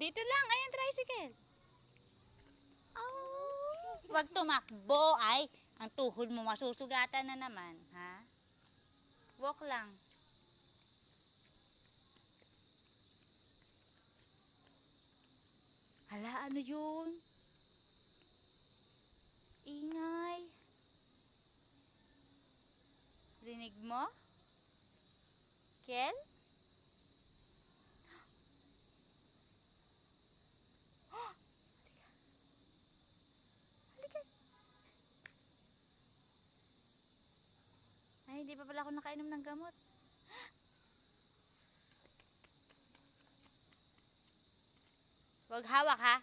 Dito lang, ayan tricycle. Oh, wag tumakbo. Ay, ang tuhod mo masusugatan na naman, ha? Walk lang. Hala, ano yun? Ingay. Rinig mo? Kel? Halika. Ay, hindi pa pala ako nakainom ng gamot. Wag hawak, ha?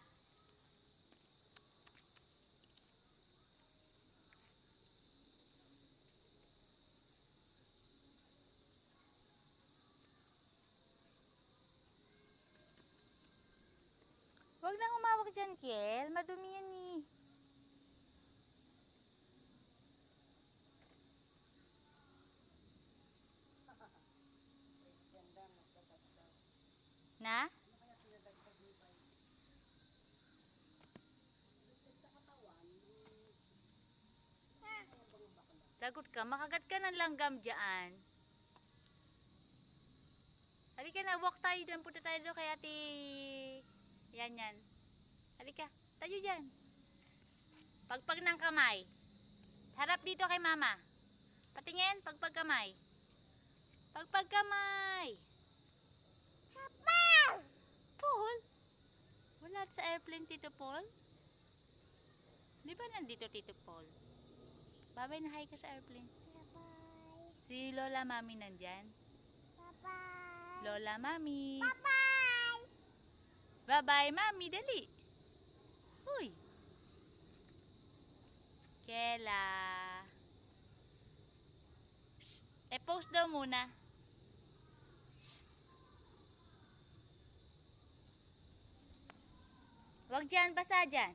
Wag na humawak dyan, Kiel. Madumi yan eh. Na? Lagot ka. Makagat ka ng langgam dyan. Halika na, walk tayo dyan. Punta tayo doon kay ate... Yan. Halika, tayo dyan. Pagpag ng kamay. Harap dito kay mama. Patingin, pagpag kamay. Pagpag kamay. Paul? Wala sa airplane, Tito Paul? Di ba nandito, Tito Paul? Babay na hi ka sa airplane. Bye-bye. Si Lola Mami nandyan. Bye-bye. Lola Mami. Bye-bye. Bye-bye, Mami. Dali. Uy. Kela. Shh. Post daw muna. Shh. Wag dyan, basa dyan.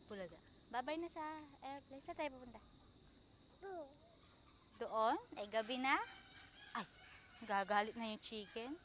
Bulaga. Babay na sa airplane. Saan tayo pupunta? Doon? Ay, gabi na? Ay, gagalit na yung chicken.